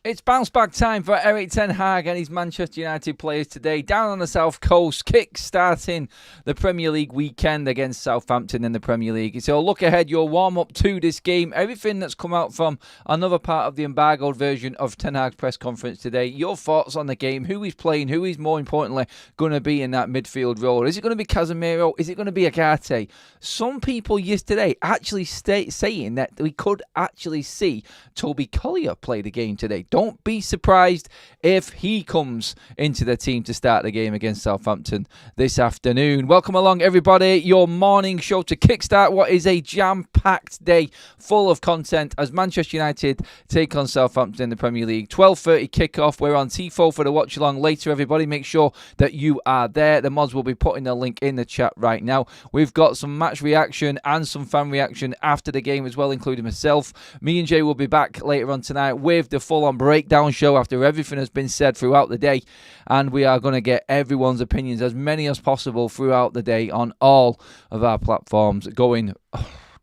It's bounce back time for Ten Hag and his Manchester United players today down on the South Coast, kick-starting the Premier League weekend against Southampton in the Premier League. So look ahead, your warm-up to this game, everything that's come out from another part of the embargoed version of Ten Hag's press conference today, your thoughts on the game, who he's playing, who he's more importantly going to be in that midfield role. Is it going to be Casemiro? Is it going to be Ugarte? Some people yesterday actually saying that we could actually see Toby Collier play the game today. Don't be surprised if he comes into the team to start the game against Southampton this afternoon. Welcome along, everybody. Your morning show to kickstart what is a jam-packed day full of content as Manchester United take on Southampton in the Premier League. 12:30 kickoff. We're on Tifo for the watch-along later, everybody. Make sure that you are there. The mods will be putting the link in the chat right now. We've got some match reaction and some fan reaction after the game as well, including myself. Me and Jay will be back later on tonight with the full-on breakdown show after everything has been said throughout the day, and we are going to get everyone's opinions, as many as possible throughout the day on all of our platforms, going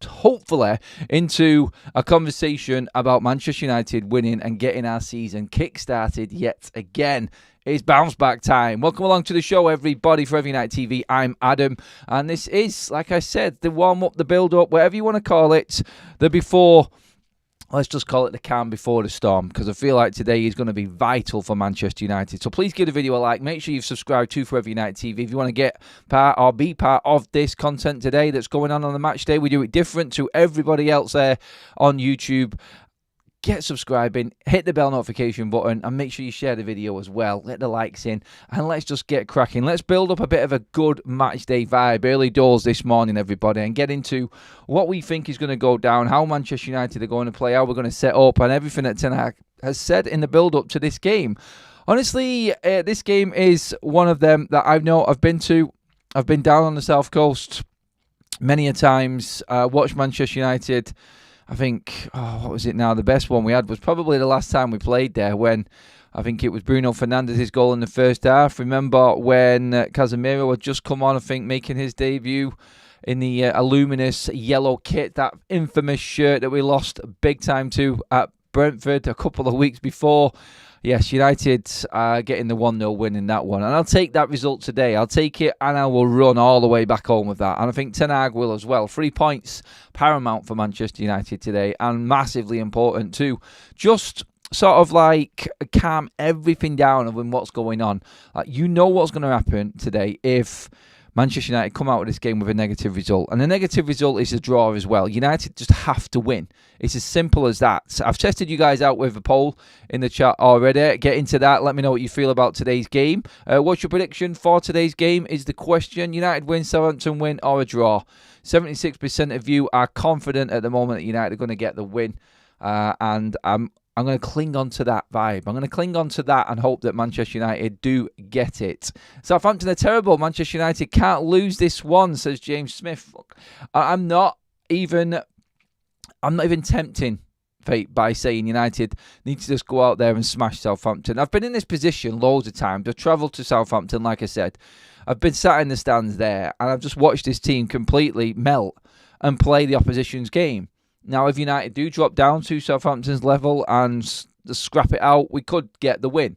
hopefully into a conversation about Manchester United winning and getting our season kick-started yet again. It's bounce back time. Welcome along to the show, everybody, for Every Night TV. I'm Adam, and this is, like I said, the warm-up, the build-up, whatever you want to call it, the before. Let's just call it the calm before the storm, because I feel like today is going to be vital for Manchester United. So please give the video a like. Make sure you've subscribed to Forever United TV if you want to get part or be part of this content today that's going on the match day. We do it different to everybody else there on YouTube. Get subscribing, hit the bell notification button, and make sure you share the video as well. Let the likes in, and let's just get cracking. Let's build up a bit of a good match day vibe early doors this morning, everybody, and get into what we think is going to go down, how Manchester United are going to play, how we're going to set up, and everything that Ten Hag has said in the build-up to this game. Honestly, this game is one of them that I've been to. I've been down on the South Coast many a times, watched Manchester United. I think, what was it now? The best one we had was probably the last time we played there, when I think it was Bruno Fernandes's goal in the first half. Remember when Casemiro had just come on, I think, making his debut in the luminous yellow kit, that infamous shirt that we lost big time to at Brentford a couple of weeks before. Yes, United getting the 1-0 win in that one. And I'll take that result today. I'll take it, and I will run all the way back home with that. And I think Ten Hag will as well. 3 points paramount for Manchester United today, and massively important to just sort of like calm everything down of what's going on. You know what's going to happen today if Manchester United come out of this game with a negative result. And the negative result is a draw as well. United just have to win. It's as simple as that. I've tested you guys out with a poll in the chat already. Get into that. Let me know what you feel about today's game. What's your prediction for today's game is the question. United win, Southampton win, or a draw. 76% of you are confident at the moment that United are going to get the win. And I'm going to cling on to that vibe. I'm going to cling on to that and hope that Manchester United do get it. Southampton are terrible. Manchester United can't lose this one, says James Smith. Look, I'm not even tempting fate by saying United need to just go out there and smash Southampton. I've been in this position loads of times. I've travelled to Southampton, like I said. I've been sat in the stands there, and I've just watched this team completely melt and play the opposition's game. Now, if United do drop down to Southampton's level and scrap it out, we could get the win.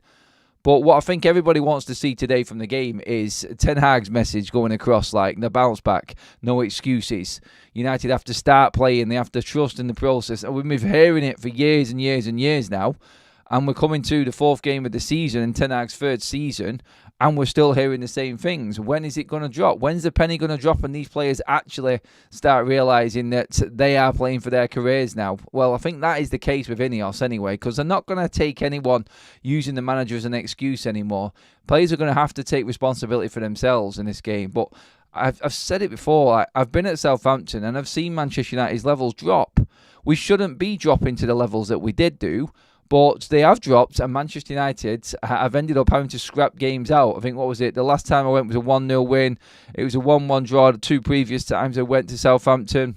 But what I think everybody wants to see today from the game is Ten Hag's message going across, like the bounce back, no excuses. United have to start playing, they have to trust in the process. And we've been hearing it for years and years and years now. And we're coming to the 4th game of the season in Ten Hag's 3rd season, and we're still hearing the same things. When is it going to drop? When's the penny going to drop and these players actually start realising that they are playing for their careers now? Well, I think that is the case with Ineos anyway, because they're not going to take anyone using the manager as an excuse anymore. Players are going to have to take responsibility for themselves in this game. But I've said it before, I've been at Southampton and I've seen Manchester United's levels drop. We shouldn't be dropping to the levels that we did do. But they have dropped, and Manchester United have ended up having to scrap games out. I think, what was it? The last time I went was a 1-0 win. It was a 1-1 draw the 2 previous times I went to Southampton.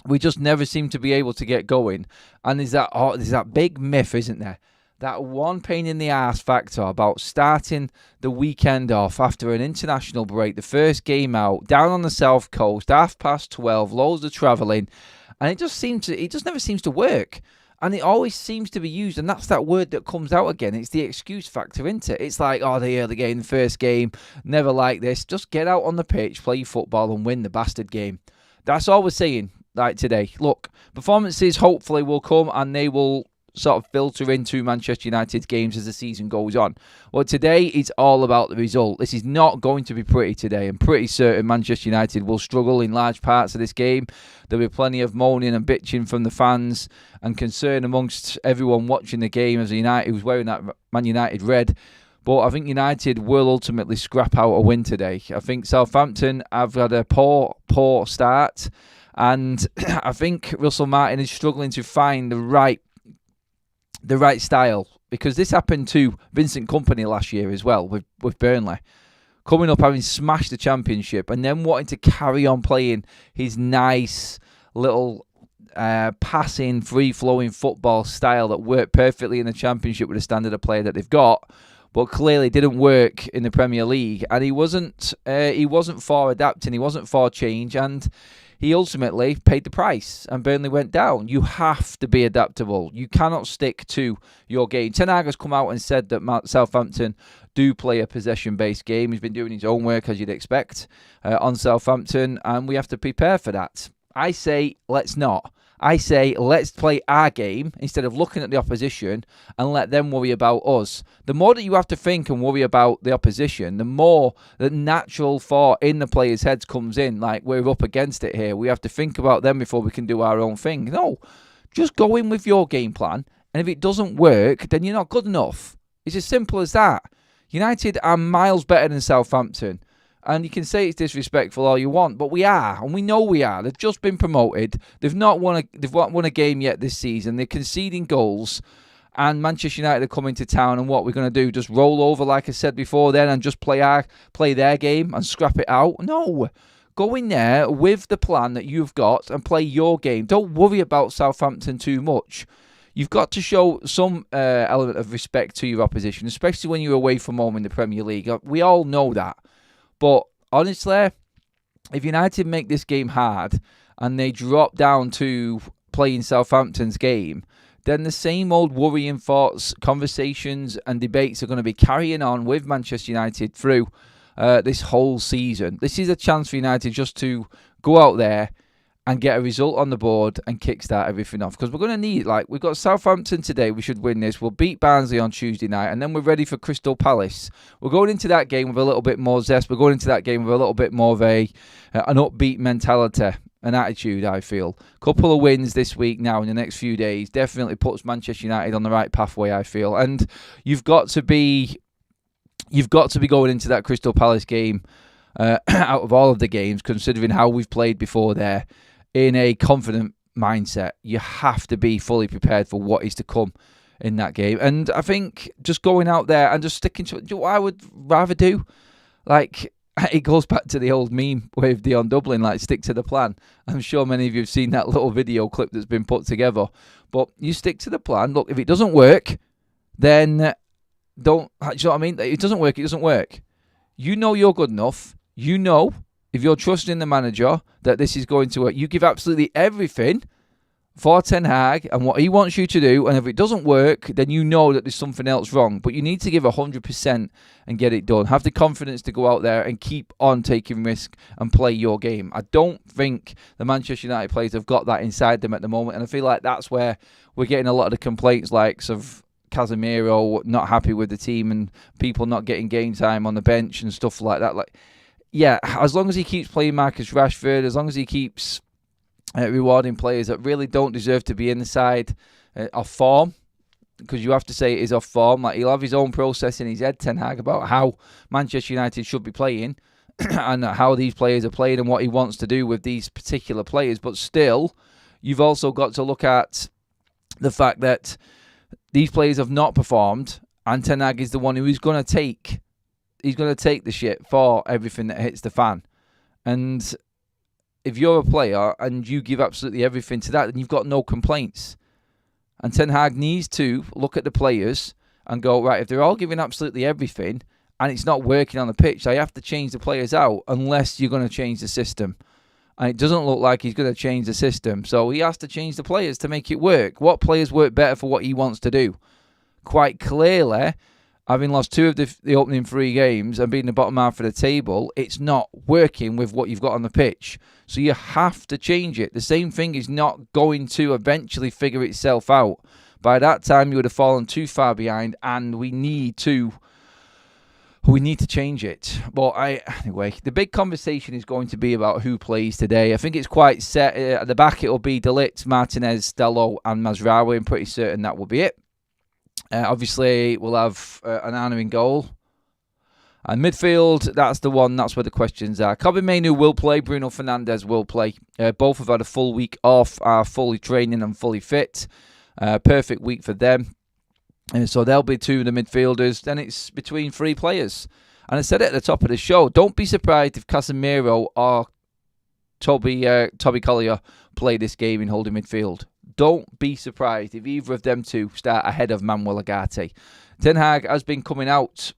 We just never seem to be able to get going. And there's that big myth, isn't there? That one pain in the arse factor about starting the weekend off after an international break, the first game out, down on the South Coast, 12:30, loads of travelling. And it just never seems to work. And it always seems to be used, and that's that word that comes out again. It's the excuse factor, isn't it? It's like, oh, the early game, the first game, never like this. Just get out on the pitch, play football, and win the bastard game. That's all we're saying, like today. Look, performances hopefully will come, and they will sort of filter into Manchester United's games as the season goes on. Well, today it's all about the result. This is not going to be pretty today. I'm pretty certain Manchester United will struggle in large parts of this game. There'll be plenty of moaning and bitching from the fans and concern amongst everyone watching the game as United who's wearing that Man United red. But I think United will ultimately scrap out a win today. I think Southampton have had a poor start, and I think Russell Martin is struggling to find the right style, because this happened to Vincent Kompany last year as well with Burnley. Coming up, having smashed the Championship, and then wanting to carry on playing his nice little passing, free-flowing football style that worked perfectly in the Championship with the standard of play that they've got, but clearly didn't work in the Premier League. And he wasn't for adapting, he wasn't for change, and he ultimately paid the price, and Burnley went down. You have to be adaptable. You cannot stick to your game. Ten Hag has come out and said that Southampton do play a possession-based game. He's been doing his own work, as you'd expect, on Southampton, and we have to prepare for that. I say, let's not. I say, let's play our game instead of looking at the opposition and let them worry about us. The more that you have to think and worry about the opposition, the more the natural thought in the players' heads comes in, like, we're up against it here. We have to think about them before we can do our own thing. No, just go in with your game plan, and if it doesn't work, then you're not good enough. It's as simple as that. United are miles better than Southampton. And you can say it's disrespectful all you want, but we are, and we know we are. They've just been promoted. They've not won a game yet this season. They're conceding goals, and Manchester United are coming to town. And what we're going to do? Just roll over, like I said before, then, and just play their game and scrap it out? No, go in there with the plan that you've got and play your game. Don't worry about Southampton too much. You've got to show some element of respect to your opposition, especially when you're away from home in the Premier League. We all know that. But honestly, if United make this game hard and they drop down to playing Southampton's game, then the same old worrying thoughts, conversations and debates are going to be carrying on with Manchester United through this whole season. This is a chance for United just to go out there and get a result on the board and kickstart everything off. Because we're going to need, we've got Southampton today. We should win this. We'll beat Barnsley on Tuesday night, and then we're ready for Crystal Palace. We're going into that game with a little bit more zest. We're going into that game with a little bit more of an upbeat mentality, an attitude, I feel. Couple of wins this week now in the next few days definitely puts Manchester United on the right pathway, I feel. And you've got to be going into that Crystal Palace game out of all of the games, considering how we've played before there, in a confident mindset. You have to be fully prepared for what is to come in that game. And I think just going out there and just sticking to it, what I would rather do, it goes back to the old meme with Dion Dublin, stick to the plan. I'm sure many of you have seen that little video clip that's been put together. But you stick to the plan. Look, if it doesn't work, then don't, you know what I mean? It doesn't work, it doesn't work. You know you're good enough. You know, if you're trusting the manager that this is going to work, you give absolutely everything for Ten Hag and what he wants you to do. And if it doesn't work, then you know that there's something else wrong. But you need to give 100% and get it done. Have the confidence to go out there and keep on taking risk and play your game. I don't think the Manchester United players have got that inside them at the moment. And I feel like that's where we're getting a lot of the complaints, of Casemiro not happy with the team and people not getting game time on the bench and stuff like that. Yeah, as long as he keeps playing Marcus Rashford, as long as he keeps rewarding players that really don't deserve to be in the side off form, because you have to say it is off form. He'll have his own process in his head, Ten Hag, about how Manchester United should be playing and how these players are playing and what he wants to do with these particular players. But still, you've also got to look at the fact that these players have not performed, and Ten Hag is the one who is going to take. He's going to take the shit for everything that hits the fan. And if you're a player and you give absolutely everything to that, then you've got no complaints. And Ten Hag needs to look at the players and go, right, if they're all giving absolutely everything and it's not working on the pitch, I have to change the players out unless you're going to change the system. And it doesn't look like he's going to change the system. So he has to change the players to make it work. What players work better for what he wants to do? Quite clearly, having lost 2 of the opening 3 games and being the bottom half of the table, it's not working with what you've got on the pitch. So you have to change it. The same thing is not going to eventually figure itself out. By that time, you would have fallen too far behind, and we need to change it. But anyway, the big conversation is going to be about who plays today. I think it's quite set. At the back, it'll be De Ligt, Martinez, Stello, and Mazraoui. I'm pretty certain that will be it. Obviously, we'll have Onana in goal. And midfield, that's the one. That's where the questions are. Kobbie Mainoo will play. Bruno Fernandes will play. Both have had a full week off, are fully training and fully fit. Perfect week for them. So they'll be 2 of the midfielders. Then it's between 3 players. And I said it at the top of the show. Don't be surprised if Casemiro or Toby Collier play this game in holding midfield. Don't be surprised if either of them 2 start ahead of Manuel Ugarte. Ten Hag has been coming out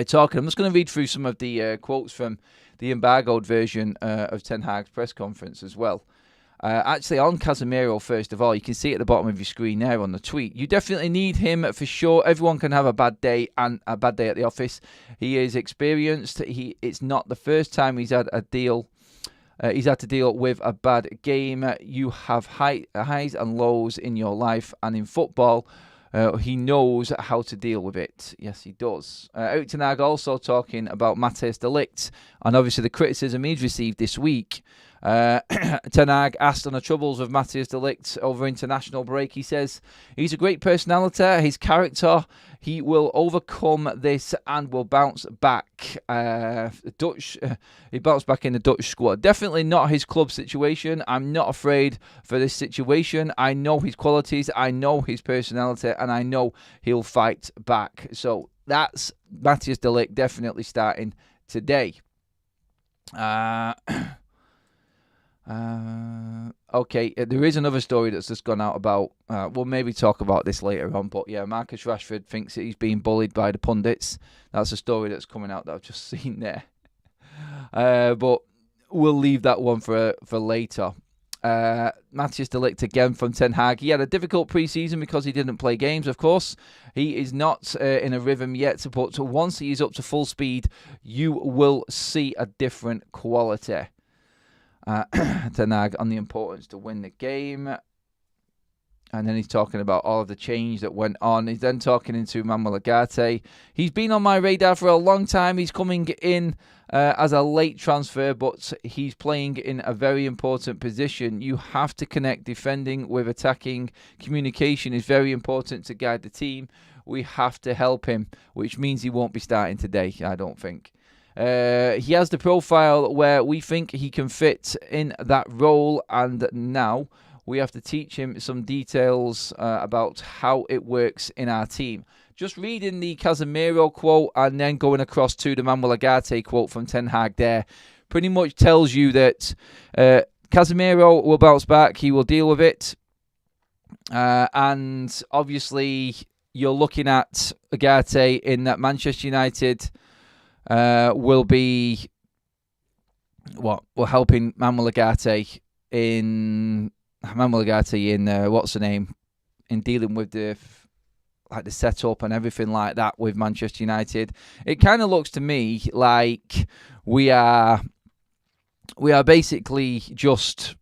talking. I'm just going to read through some of the quotes from the embargoed version of Ten Hag's press conference as well. Actually, on Casemiro, first of all, you can see at the bottom of your screen there on the tweet. You definitely need him for sure. Everyone can have a bad day and a bad day at the office. He is experienced. It's not the first time he's had a deal. He's had to deal with a bad game. You have highs and lows in your life and in football. He knows how to deal with it. Yes, he does. Erik Ten Hag also talking about Matthijs de Ligt and obviously the criticism he's received this week. Ten Hag asked on the troubles of Matthijs de Ligt over international break. He says he's a great personality, his character, he will overcome this and will bounce back. He bounced back in the Dutch squad. Definitely not his club situation. I'm not afraid for this situation. I know his qualities, I know his personality, and I know he'll fight back. So that's Matthijs de Ligt definitely starting today. Okay, there is another story that's just gone out about, we'll maybe talk about this later on, but yeah, Marcus Rashford thinks that he's being bullied by the pundits. That's a story that's coming out that I've just seen there. But we'll leave that one for later. Matthijs de Ligt again from Ten Hag. He had a difficult pre-season because he didn't play games, of course. He is not in a rhythm yet, but once he is up to full speed, you will see a different quality. Ten Hag on the importance to win the game. And then he's talking about all of the change that went on. He's then talking into Manuel Ugarte. He's been on my radar for a long time. He's coming in as a late transfer, but he's playing in a very important position. You have to connect defending with attacking. Communication is very important to guide the team. We have to help him, which means he won't be starting today, I don't think. He has the profile where we think he can fit in that role, and now we have to teach him some details about how it works in our team. Just reading the Casemiro quote and then going across to the Manuel Ugarte quote from Ten Hag there pretty much tells you that Casemiro will bounce back, he will deal with it, and obviously you're looking at Ugarte in that Manchester United will be helping Manuel Ugarte in what's the name, in dealing with the setup and everything like that with Manchester United. It kind of looks to me like we are basically just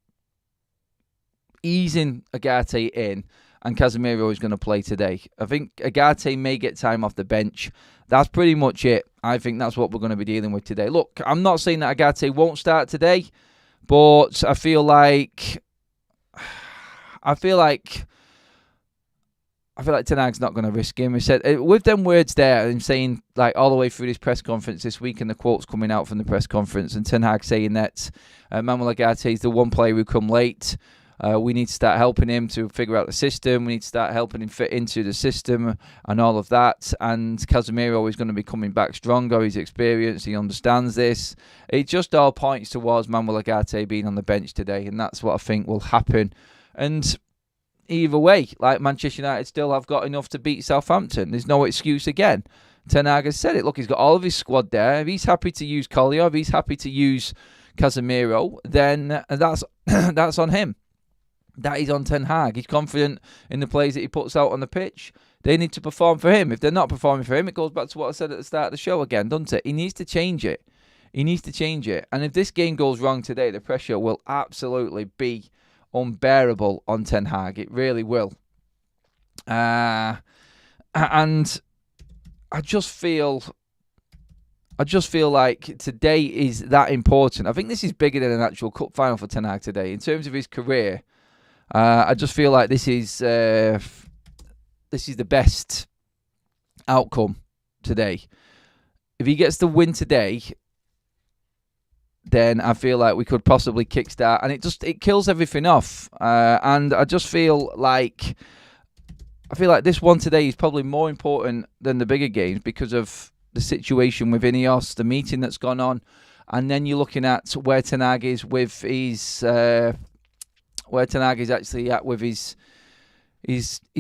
easing Ugarte in, and Casemiro is going to play today. I think Ugarte may get time off the bench. That's pretty much it. I think that's what we're going to be dealing with today. Look, I'm not saying that Ugarte won't start today, but I feel like Ten Hag's not going to risk him. He said, with them words there, and saying like all the way through this press conference this week, and the quotes coming out from the press conference, and Ten Hag saying that Manuel Ugarte is the one player who come late. We need to start helping him to figure out the system. We need to start helping him fit into the system and all of that. And Casemiro is going to be coming back stronger. He's experienced. He understands this. It just all points towards Manuel Ugarte being on the bench today. And that's what I think will happen. And either way, like Manchester United still have got enough to beat Southampton. There's no excuse again. Ten Hag has said it. Look, he's got all of his squad there. If he's happy to use Collier, if he's happy to use Casemiro, then that's that's on him. That is on Ten Hag. He's confident in the players that he puts out on the pitch. They need to perform for him. If they're not performing for him, it goes back to what I said at the start of the show again, doesn't it? He needs to change it. He needs to change it. And if this game goes wrong today, the pressure will absolutely be unbearable on Ten Hag. It really will. And I just feel like today is that important. I think this is bigger than an actual cup final for Ten Hag today. In terms of his career, I just feel like this is the best outcome today. If he gets the win today, then I feel like we could possibly kickstart, and it kills everything off. And I just feel like this one today is probably more important than the bigger games because of the situation with Ineos, the meeting that's gone on, and then you're looking at where Ten Hag is with his where Ten Hag is actually at with his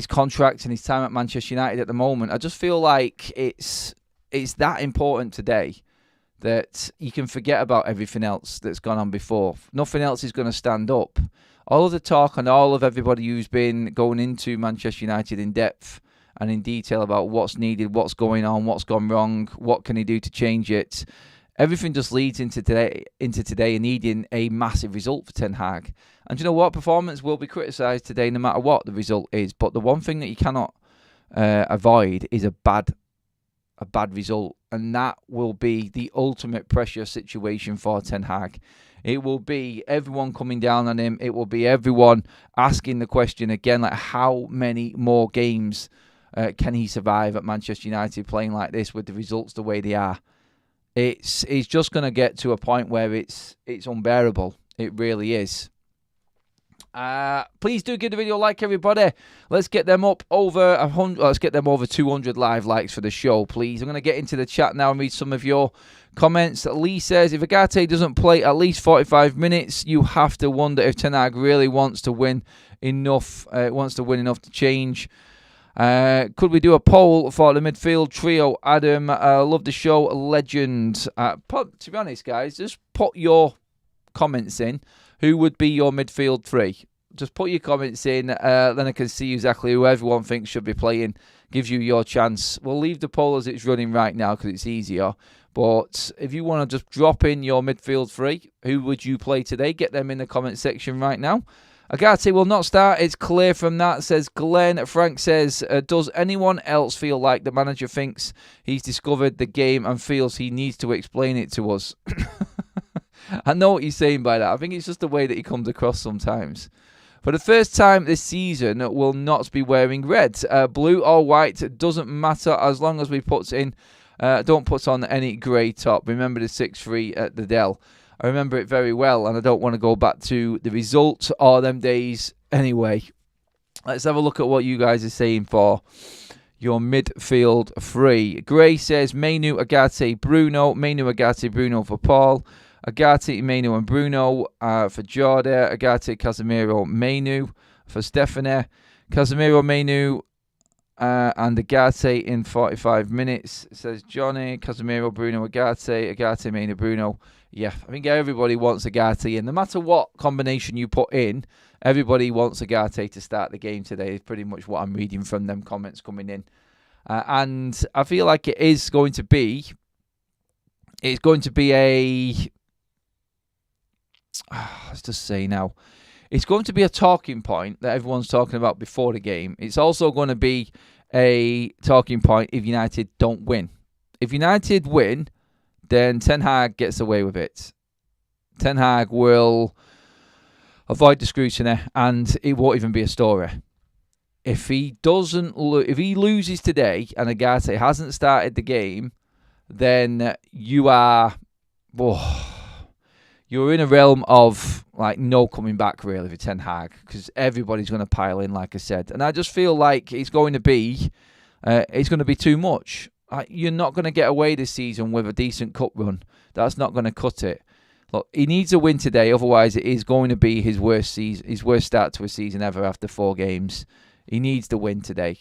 contract and his time at Manchester United at the moment. I just feel like it's that important today that you can forget about everything else that's gone on before. Nothing else is going to stand up. All of the talk and all of everybody who's been going into Manchester United in depth and in detail about what's needed, what's going on, what's gone wrong, what can he do to change it. Everything just leads into today and needing a massive result for Ten Hag. And you know what? Performance will be criticised today no matter what the result is. But the one thing that you cannot avoid is a bad result. And that will be the ultimate pressure situation for Ten Hag. It will be everyone coming down on him. It will be everyone asking the question again, like how many more games can he survive at Manchester United playing like this with the results the way they are? It's just going to get to a point where it's unbearable. It really is. Please do give the video a like, everybody. Let's get them up over 100. Let's get them over 200 live likes for the show, please. I'm going to get into the chat now and read some of your comments. Lee says, if Ugarte doesn't play at least 45 minutes, you have to wonder if Ten Hag really wants to win enough. To change. Could we do a poll for the midfield trio? Adam, love the show, legend. To be honest, guys, just put your comments in. Who would be your midfield three? Just put your comments in, then I can see exactly who everyone thinks should be playing. Gives you your chance. We'll leave the poll as it's running right now because it's easier. But if you want to just drop in your midfield three, who would you play today? Get them in the comment section right now. Ugarte will not start. It's clear from that, says Glenn. Frank says, does anyone else feel like the manager thinks he's discovered the game and feels he needs to explain it to us? I know what you're saying by that. I think it's just the way that he comes across sometimes. For the first time this season, will not be wearing red. Blue or white doesn't matter as long as we don't put on any grey top. Remember the 6-3 at the Dell. I remember it very well, and I don't want to go back to the result or them days anyway. Let's have a look at what you guys are saying for your midfield three. Gray says Mainu, Ugarte, Bruno. Mainu, Ugarte, Bruno for Paul. Ugarte, Mainu and Bruno for Jordan. Ugarte, Casemiro, Mainu for Stephanie. Casemiro, Mainu and Ugarte in 45 minutes, says Johnny. Casemiro, Bruno, Ugarte. Ugarte, Mainu, Bruno. Yeah, I think everybody wants Ugarte in. No matter what combination you put in, everybody wants Ugarte to start the game today. Is pretty much what I'm reading from them comments coming in. And I feel like it's going to be a... let's just say now. It's going to be a talking point that everyone's talking about before the game. It's also going to be a talking point if United don't win. If United win, then Ten Hag gets away with it. Ten Hag will avoid the scrutiny, and it won't even be a story. If he loses today and Ugarte hasn't started the game, then you're in a realm of like no coming back really for Ten Hag, because everybody's going to pile in, like I said, and I just feel like it's going to be too much. You're not going to get away this season with a decent cup run. That's not going to cut it. Look, he needs a win today, otherwise it is going to be his worst start to a season ever after 4 games. He needs to win today.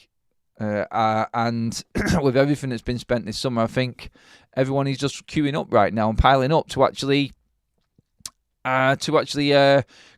And with everything that's been spent this summer, I think everyone is just queuing up right now and piling up to actually to actually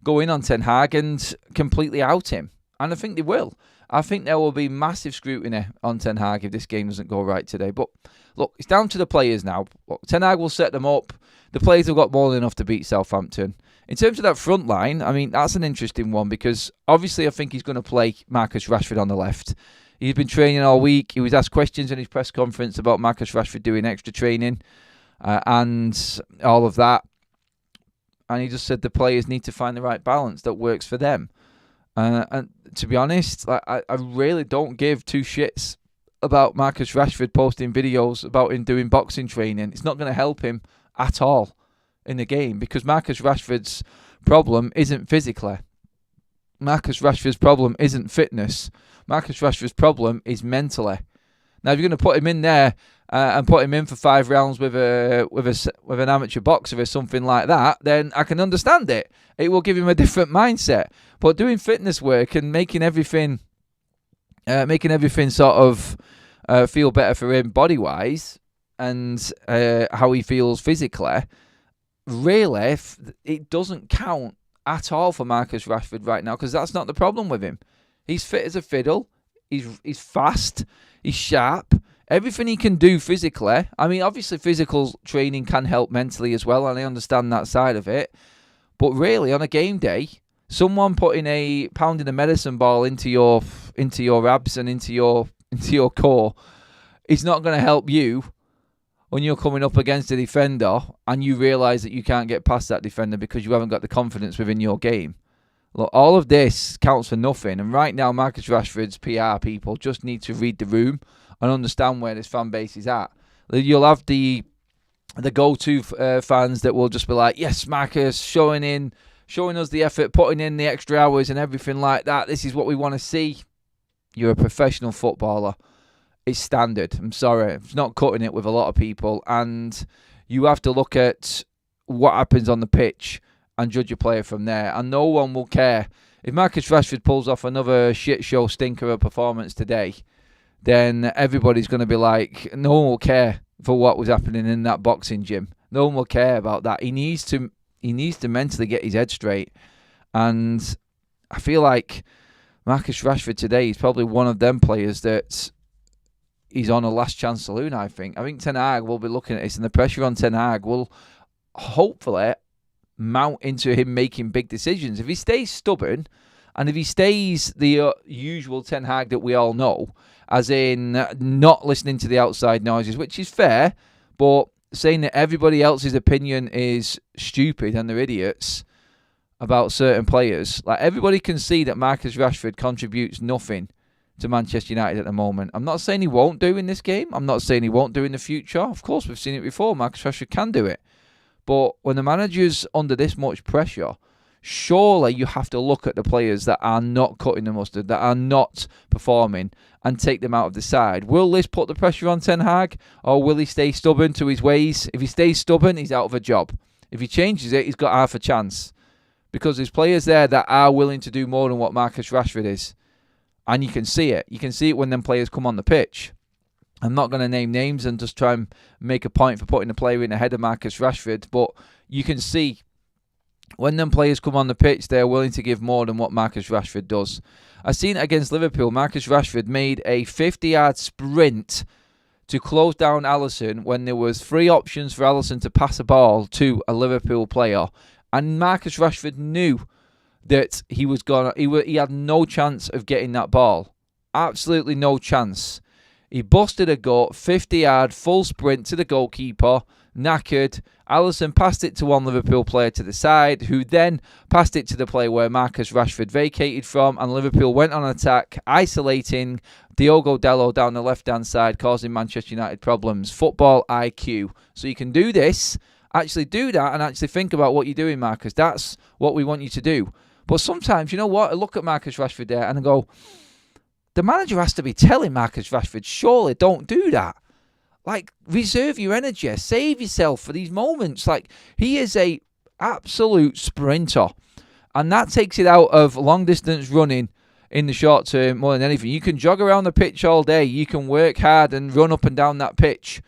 go in on Ten Hag and completely out him. And I think they will. I think there will be massive scrutiny on Ten Hag if this game doesn't go right today. But look, it's down to the players now. Look, Ten Hag will set them up. The players have got more than enough to beat Southampton. In terms of that front line, I mean, that's an interesting one because obviously I think he's going to play Marcus Rashford on the left. He's been training all week. He was asked questions in his press conference about Marcus Rashford doing extra training and all of that. And he just said the players need to find the right balance that works for them. And to be honest, I really don't give two shits about Marcus Rashford posting videos about him doing boxing training. It's not going to help him at all in the game because Marcus Rashford's problem isn't physically. Marcus Rashford's problem isn't fitness. Marcus Rashford's problem is mentally. Now, if you're going to put him in there and put him in for 5 rounds with an amateur boxer or something like that, then I can understand it. It will give him a different mindset. But doing fitness work and making everything sort of feel better for him body-wise and how he feels physically, really, it doesn't count at all for Marcus Rashford right now because that's not the problem with him. He's fit as a fiddle. He's fast. He's sharp. Everything he can do physically. I mean, obviously physical training can help mentally as well, and I understand that side of it. But really, on a game day, someone pounding a medicine ball into your abs and into your core is not going to help you when you're coming up against a defender and you realise that you can't get past that defender because you haven't got the confidence within your game. Look, all of this counts for nothing. And right now, Marcus Rashford's PR people just need to read the room and understand where this fan base is at. You'll have the go-to fans that will just be like, yes, Marcus, showing us the effort, putting in the extra hours and everything like that. This is what we want to see. You're a professional footballer. It's standard. I'm sorry. It's not cutting it with a lot of people. And you have to look at what happens on the pitch and judge a player from there. And no one will care. If Marcus Rashford pulls off another shit show stinker of performance today, then everybody's going to be like, no one will care for what was happening in that boxing gym. No one will care about that. He needs to mentally get his head straight. And I feel like Marcus Rashford today is probably one of them players that he's on a last chance saloon, I think. I think Ten Hag will be looking at this, and the pressure on Ten Hag will hopefully mount into him making big decisions. If he stays stubborn, and if he stays the usual Ten Hag that we all know, as in not listening to the outside noises, which is fair, but saying that everybody else's opinion is stupid and they're idiots about certain players. Like, everybody can see that Marcus Rashford contributes nothing to Manchester United at the moment. I'm not saying he won't do in this game. I'm not saying he won't do in the future. Of course, we've seen it before. Marcus Rashford can do it. But when the manager's under this much pressure, surely you have to look at the players that are not cutting the mustard, that are not performing, and take them out of the side. Will this put the pressure on Ten Hag, or will he stay stubborn to his ways? If he stays stubborn, he's out of a job. If he changes it, he's got half a chance. Because there's players there that are willing to do more than what Marcus Rashford is. And you can see it. You can see it when them players come on the pitch. I'm not going to name names and just try and make a point for putting a player in ahead of Marcus Rashford, but you can see when them players come on the pitch, they're willing to give more than what Marcus Rashford does. I seen it against Liverpool. Marcus Rashford made a 50-yard sprint to close down Alisson when there was 3 options for Alisson to pass a ball to a Liverpool player, and Marcus Rashford knew that he had no chance of getting that ball. Absolutely no chance. He busted a gut, 50-yard, full sprint to the goalkeeper, knackered. Alisson passed it to one Liverpool player to the side, who then passed it to the player where Marcus Rashford vacated from, and Liverpool went on attack, isolating Diogo Dalot down the left-hand side, causing Manchester United problems. Football IQ. So you can do this, actually do that, and actually think about what you're doing, Marcus. That's what we want you to do. But sometimes, you know what? I look at Marcus Rashford there and I go, the manager has to be telling Marcus Rashford, surely don't do that. Like, reserve your energy. Save yourself for these moments. Like, he is a absolute sprinter. And that takes it out of long-distance running in the short term more than anything. You can jog around the pitch all day. You can work hard and run up and down that pitch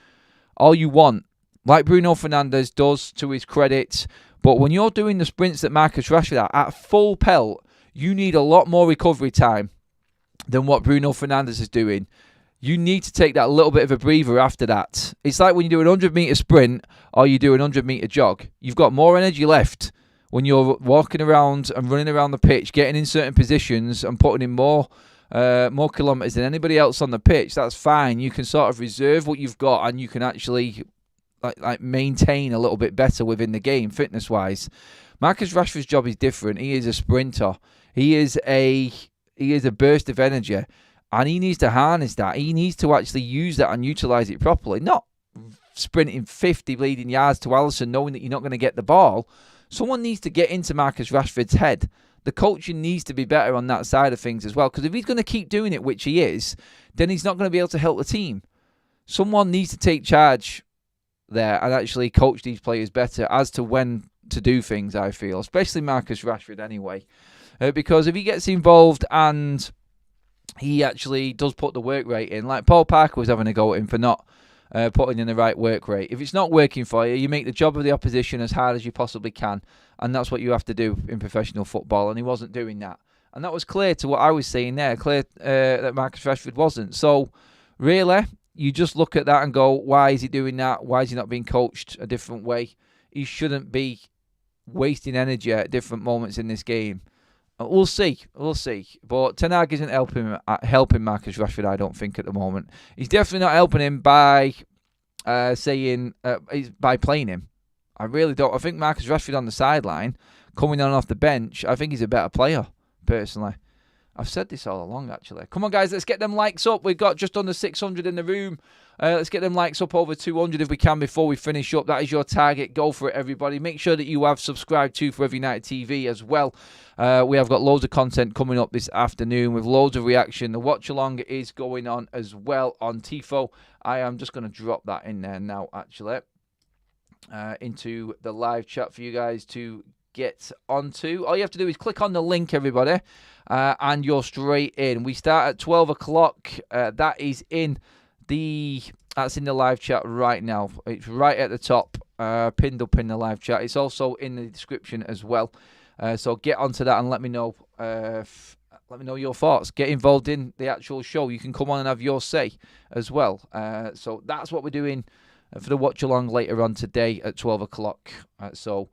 all you want, like Bruno Fernandes does, to his credit. But when you're doing the sprints that Marcus Rashford at full pelt, you need a lot more recovery time than what Bruno Fernandes is doing. You need to take that little bit of a breather after that. It's like when you do a 100-metre sprint or you do a 100-metre jog. You've got more energy left when you're walking around and running around the pitch, getting in certain positions and putting in more kilometres than anybody else on the pitch. That's fine. You can sort of reserve what you've got and you can actually like maintain a little bit better within the game, fitness-wise. Marcus Rashford's job is different. He is a sprinter. He is a burst of energy. And he needs to harness that. He needs to actually use that and utilise it properly. Not sprinting 50 bleeding yards to Alisson knowing that you're not going to get the ball. Someone needs to get into Marcus Rashford's head. The coaching needs to be better on that side of things as well. Because if he's going to keep doing it, which he is, then he's not going to be able to help the team. Someone needs to take charge there and actually coach these players better as to when to do things, I feel. Especially Marcus Rashford anyway. Because if he gets involved and he actually does put the work rate in, like Paul Parker was having a go at him for not putting in the right work rate. If it's not working for you, you make the job of the opposition as hard as you possibly can, and that's what you have to do in professional football, and he wasn't doing that. And that was clear to what I was saying there, clear that Marcus Rashford wasn't. So, really, you just look at that and go, why is he doing that? Why is he not being coached a different way? He shouldn't be wasting energy at different moments in this game. We'll see. But Ten Hag isn't helping Marcus Rashford, I don't think, at the moment. He's definitely not helping him by by playing him. I really don't. I think Marcus Rashford on the sideline, coming on off the bench, I think he's a better player, personally. I've said this all along, actually. Come on, guys, let's get them likes up. We've got just under 600 in the room. Let's get them likes up over 200 if we can before we finish up. That is your target. Go for it, everybody. Make sure that you have subscribed to Forever United TV as well. We have got loads of content coming up this afternoon with loads of reaction. The watch-along is going on as well on Tifo. I am just going to drop that in there now, actually, into the live chat for you guys to get onto. All you have to do is click on the link, everybody, and you're straight in. We start at 12 o'clock. That is in the live chat right now. It's right at the top, pinned up in the live chat. It's also in the description as well. So get onto that and let me know. Let me know your thoughts. Get involved in the actual show. You can come on and have your say as well. So that's what we're doing for the watch along later on today at 12 o'clock. So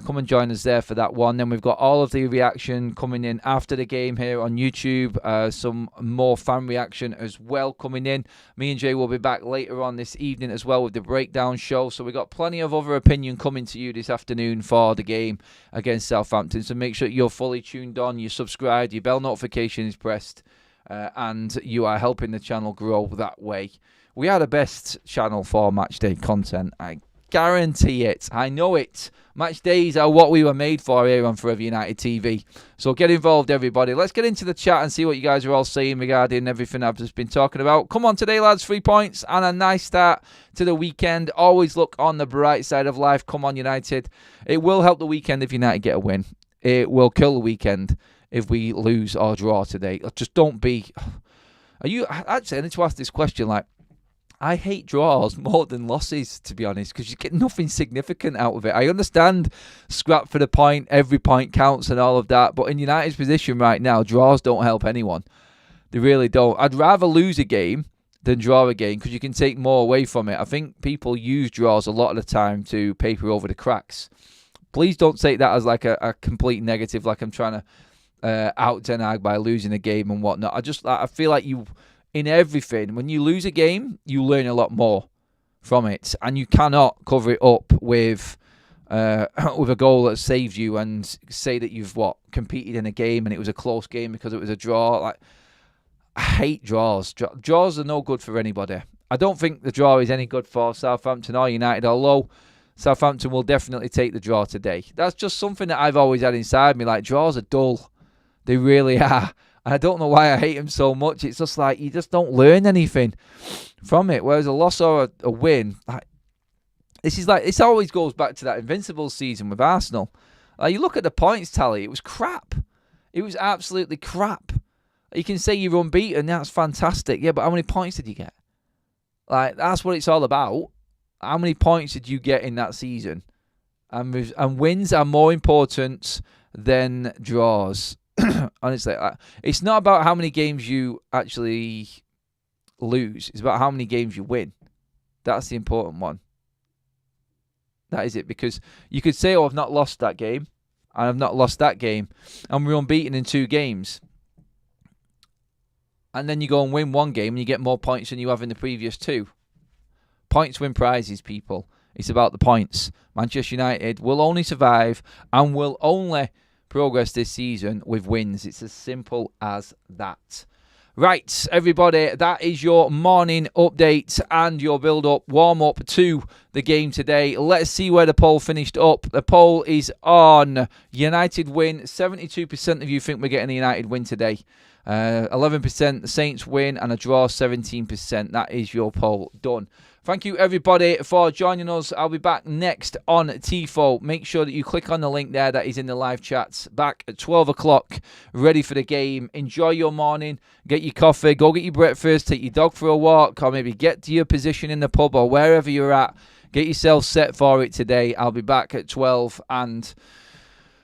come and join us there for that one. Then we've got all of the reaction coming in after the game here on YouTube. Some more fan reaction as well coming in. Me and Jay will be back later on this evening as well with the breakdown show. So we've got plenty of other opinion coming to you this afternoon for the game against Southampton. So make sure you're fully tuned on, you're subscribed, your bell notification is pressed, and you are helping the channel grow that way. We are the best channel for Matchday content. I guarantee it. I know it. Match days are what we were made for here on Forever United TV. So get involved, everybody. Let's get into the chat and see what you guys are all saying regarding everything I've just been talking about. Come on today, lads. 3 points and a nice start to the weekend. Always look on the bright side of life. Come on, United. It will help the weekend if United get a win. It will kill the weekend if we lose or draw today. Just don't be... Actually, I need to ask this question, I hate draws more than losses, to be honest, because you get nothing significant out of it. I understand scrap for the point, every point counts and all of that, but in United's position right now, draws don't help anyone. They really don't. I'd rather lose a game than draw a game because you can take more away from it. I think people use draws a lot of the time to paper over the cracks. Please don't take that as a complete negative, like I'm trying to out Ten Hag by losing a game and whatnot. I feel like you... In everything, when you lose a game, you learn a lot more from it, and you cannot cover it up with a goal that saves you and say that you've competed in a game and it was a close game because it was a draw. I hate draws. Draws are no good for anybody. I don't think the draw is any good for Southampton or United, although Southampton will definitely take the draw today. That's just something that I've always had inside me. Draws are dull. They really are. I don't know why I hate him so much. It's just you just don't learn anything from it. Whereas a loss or a win, this always goes back to that Invincible season with Arsenal. You look at the points tally, it was crap. It was absolutely crap. You can say you're unbeaten, that's fantastic. Yeah, but how many points did you get? That's what it's all about. How many points did you get in that season? And wins are more important than draws. Honestly, it's not about how many games you actually lose. It's about how many games you win. That's the important one. That is it. Because you could say, oh, I've not lost that game. And I've not lost that game. And we're unbeaten in 2 games. And then you go and win 1 game and you get more points than you have in the previous 2. Points win prizes, people. It's about the points. Manchester United will only survive and will only progress this season with wins. It's as simple as that. Right, everybody, that is your morning update and your build-up, warm-up to the game today. Let's see where the poll finished up. The poll is on United win. 72% of you think we're getting a United win today. 11% the Saints win, and a draw 17%. That is your poll done. Thank you, everybody, for joining us. I'll be back next on TIFO. Make sure that you click on the link there that is in the live chats. Back at 12 o'clock, ready for the game. Enjoy your morning. Get your coffee. Go get your breakfast. Take your dog for a walk. Or maybe get to your position in the pub or wherever you're at. Get yourself set for it today. I'll be back at 12 and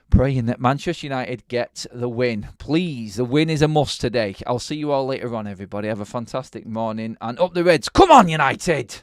praying that Manchester United get the win. Please, the win is a must today. I'll see you all later on, everybody. Have a fantastic morning. And up the Reds. Come on, United!